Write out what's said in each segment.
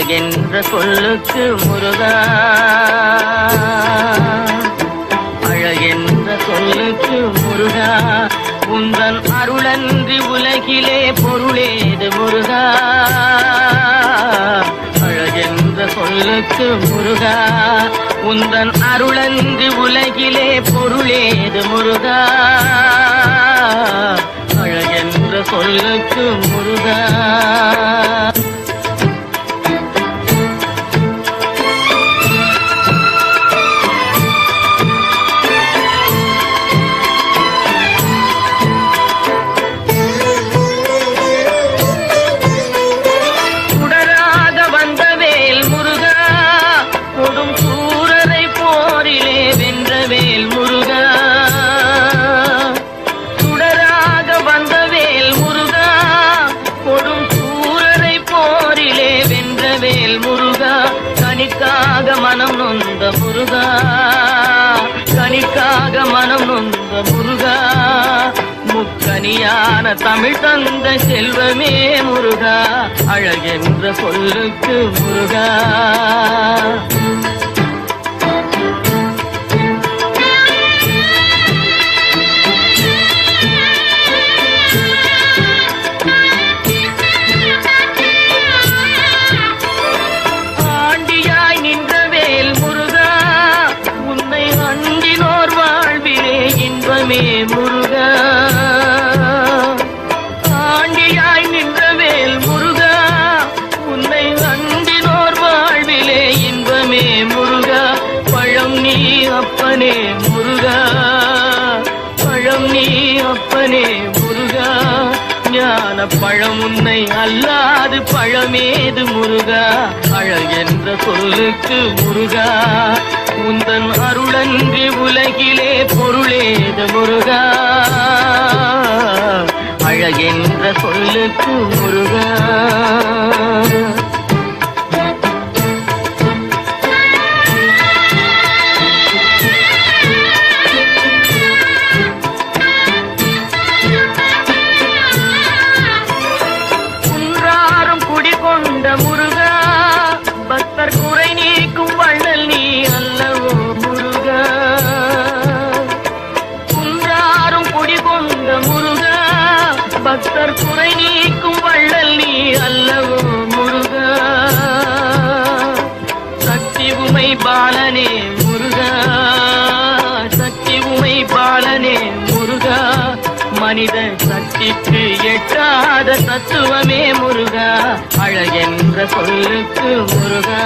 அழகென்ற சொல்லுக்கு முருகா, அழகென்ற சொல்லுக்கு முருகா, உந்தன் அருளன்றி உலகிலே பொருளேது முருகா. அழகென்ற சொல்லுக்கு முருகா, உந்தன் அருளன்றி உலகிலே பொருளேது முருகா. அழகென்ற சொல்லுக்கு முருகா. கனிக்காக மனம் நொந்த முருகா, கனிக்காக மனம் நொந்த முருகா, முக்கனியான தமிழ் தந்த செல்வமே முருகா. அழகென்ற சொல்லுக்கு முருகா. முருகா, ஆண்டியாய் நின்ற வேல் முருகா, உன்னை அண்டினோர் வாழ்விலே இன்பமே முருகா. பழம் நீ அப்பனே முருகா, பழம் நீ அப்பனே முருகா, ஞான பழம் உன்னை அல்லாது பழமேது முருகா. அழகென்ற சொல்லுக்கு முருகா, உந்தன் அருளன்றி உலகிலே பொருளேது முருகா. அழகென்ற சொல்லுக்கு முருகா. குன்றாரும் குடிகொண்ட முருகா, பக்தர் குறை நீக்கும் வள்ளல் நீ அல்லவோ முருகா. குன்றாரும் குடிகொண்ட முருகா, பக்தர் குறை நீக்கும் வள்ளல் நீ அல்லவோ முருகா. சக்தி உமை பாலனே முருகா, சக்தி உமை பாலனே முருகா, மனித சக்திக்கு எட்டாத தத்துவமே முருகா. அழகென்ற சொல்லுக்கு முருகா.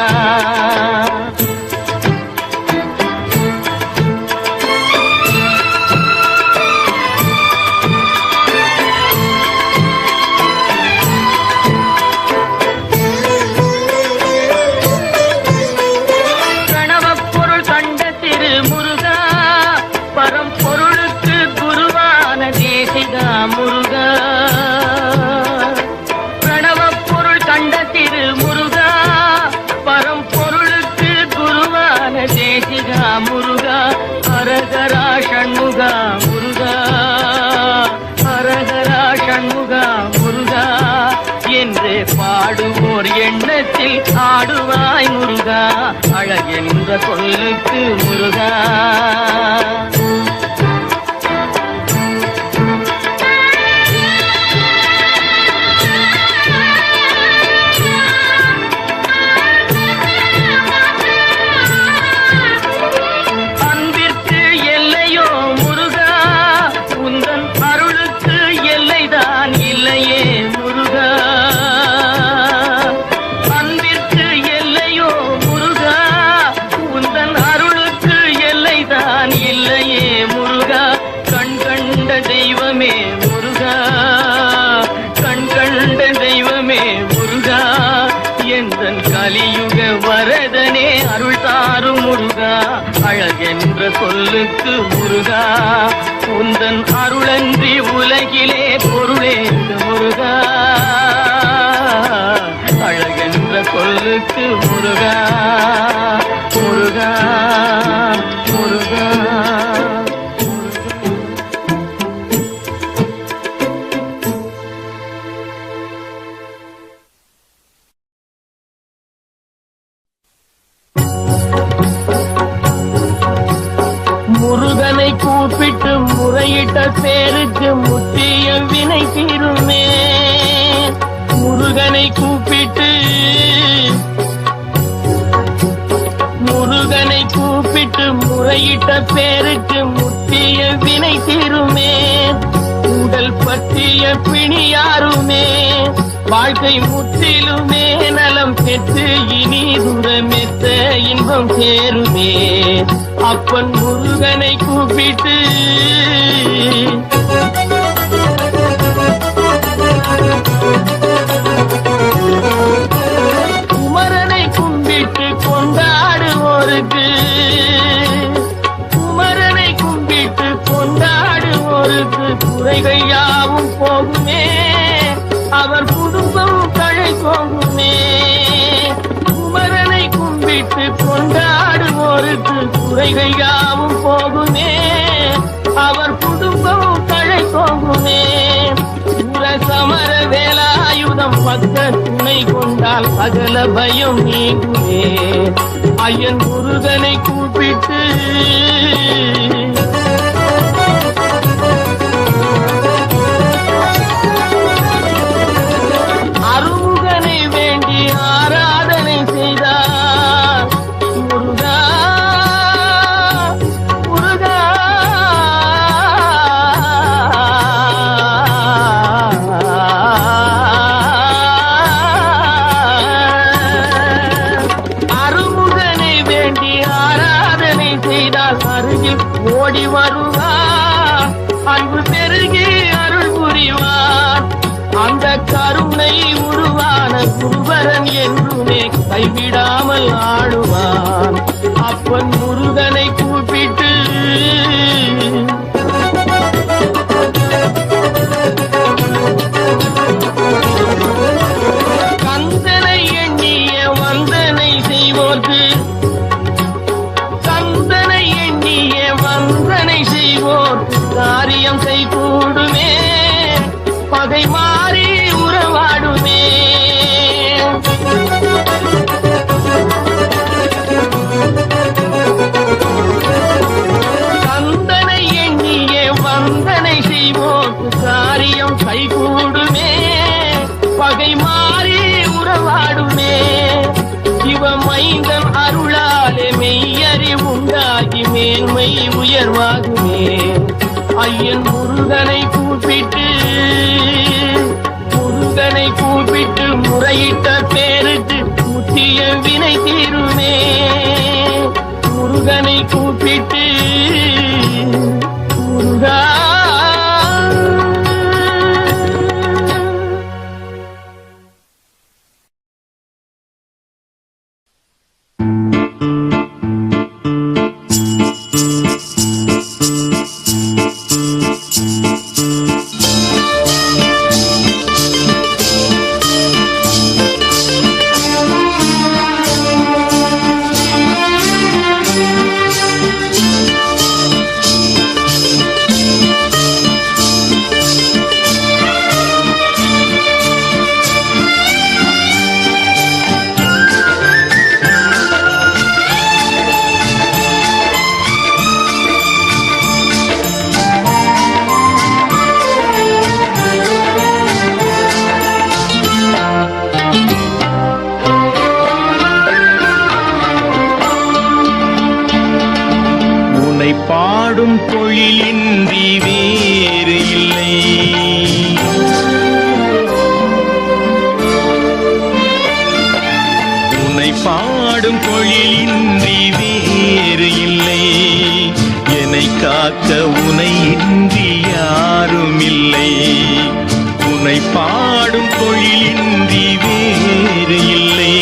பிரணவப்பொருள் கண்ட திரு முருகா, பரம்பொருளுக்கு குருவான தேசிகா முருகா. பிரணவப்பொருள் கண்ட திரு முருகா, பரம்பொருளுக்கு குருவான தேசிகா முருகா. ஹரஹரா ஷண்முகா முருகா, ஹரஹரா ஷண்முகா முருகா என்று பாடுவோர் எண்ணத்தில் ஆடுவாய் முருகா. அழகென்ற சொல்லுக்கு முருகா. அன்பிற்கு எல்லையோ முருகா, உந்தன் அருளுக்கு எல்லைதான் இல்லையே முருகா. அன்பிற்கு எல்லையோ முருகா, உந்தன் அருளுக்கு எல்லைதான் இல்லையே முருகா. கண் கண்ட தெய்வமே முருகா, கண் கண்ட தெய்வமே முருகா, எந்தன் கலியுக வரதனே அருள் தாரும் முருகா. அழகென்ற சொல்லுக்கு முருகா, உந்தன் அருளன்றி உலகிலே பொருளேது முருகா. அழகென்ற சொல்லுக்கு முருகா, முருகா, முருகா. முருகனை கூப்பிட்டு முறையிட்ட பேருக்கு முத்திய வினை தீருமே. உடல் பற்றிய பிணியாருமே வாழ்க்கை முற்றிலுமே நலம் பெற்று இனி துரமெத்த இன்பம் சேருமே. அப்பன் முருகனை கூப்பிட்டு குமரனை கும்பிட்டு கொண்டாடுவோருக்கு குறைகள் யாவும் போகுமே. அவர் குடும்பம் தழை போகுமே. குமரனை கும்பிட்டு கொண்டாடுவோருக்கு குறைகள் யாவும் போகுமே. அவர் குடும்பம் தழை போகுமே. சமர வேலாயுதம் பக்க துணை கொண்டால் சகல பயம் நீங்குமே. ஐயன் முருகனை கூப்பிட்டு அருமுகனை வேண்டி ஆராதனை செய்தார். முருகா முருகா அருமுகனை வேண்டி ஆராதனை செய்தால் அருகில் ஓடி வருவார். அன்பு பெருகி அருள் புரிவார். அந்த கருணை உருவான குருவரன் என்றுமே கைவிடாமல் ஆடுவான். அப்பன் முருகனை கூப்பிட்டு கந்தனை எண்ணிய வந்தனை செய்வோர்க்கு கந்தனை எண்ணிய வந்தனை செய்வோர்க்கு காரியம் செய்கூடுமே. பகை மாறி உறவாடுமே. கந்தனை எண்ணிய வந்தனை செய்வோர்க்கு காரியம் கைகூடுமே. பகை மாறி உறவாடுமே. சிவமைந்தன் அருளாலே மெய்யறி உண்டாகி மேன்மை உயர்வாகுமே. ஐயன் முருகனை கூப்பிட்டு முறையிட்ட பேருக்கு முத்திய வினை தீருமே. முருகனை கூப்பிட்டு முருகா பாடும் தொழிலின்றி வேறு இல்லை. உன்னை பாடும் தொழிலின்றி வேறு இல்லை. என்னை காக்க உனை இன்றி யாரும் இல்லை. உன்னை பாடும் தொழிலின்றி வேறு இல்லை.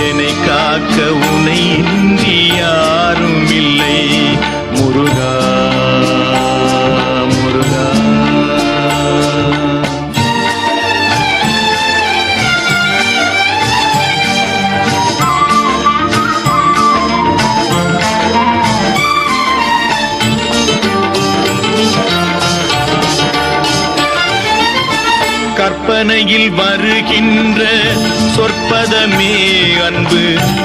என்னை காக்க உனை இன்றி யாரும் இல்லை. முருகா முருகா கற்பனையில் வருகின்ற சொற்பதமே அன்பு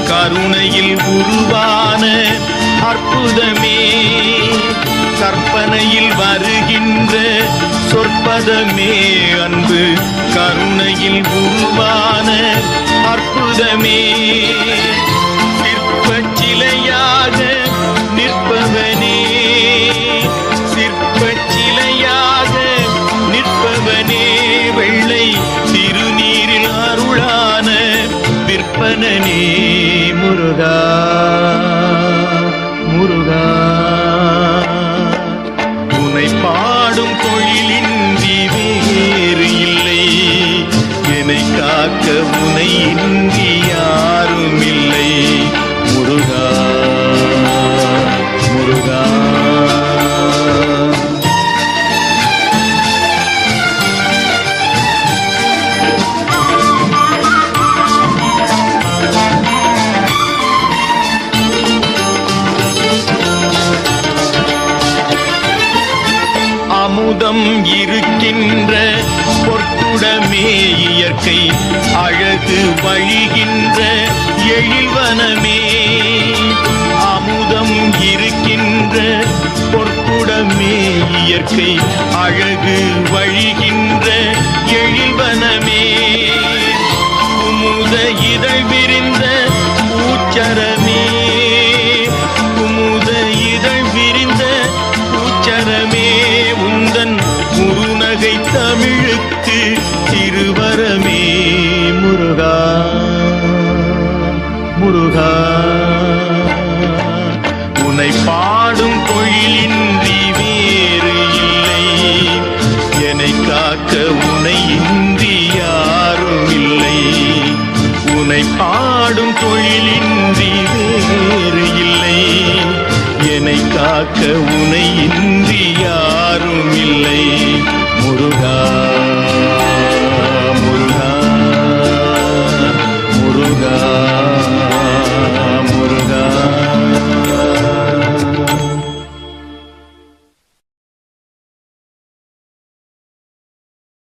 கருணையில் உருவான அற்புதமே. கற்பனையில் வருகின்ற சொற்பதமே அன்பு கருணை சிலையில் உருவான அற்புதமே, சிற்பச் சிலையாக நிற்பவனே, சிற்பச் சிலையாக நிற்பவனே, வெள்ளை திருநீரில் அருளான விற்பனனே முருகா முருகா. உனை பாடும் தொழிலின்றி வேறு இல்லை, என்னை காக்க உனை இன்றி யாரும் இல்லை முருகா முருகா. அமுதம் இருக்கின்ற பொற்குடமே, இயற்கை அழகு வழிகின்ற எழில்வனமே, அமுதம் இருக்கின்ற பொற்குடமே, இயற்கை அழகு வழிகின்ற எழில்வனமே, குமுத இதழ் விரிந்த பூச்சரமே, குமுத இதழ் விரிந்த பூச்சரமே, உந்தன் குறுநகை தமிழுக்கு திருவரமே முருகா முருகா. உனை பாடும் தொழிலின்றி வேறு இல்லை, என்னை காக்க உனை இன்றி யாரும் இல்லை, உனை பாடும் தொழிலின்றி வேறு இல்லை, என்னை காக்க உனை இன்றி யாரும் இல்லை முருகா.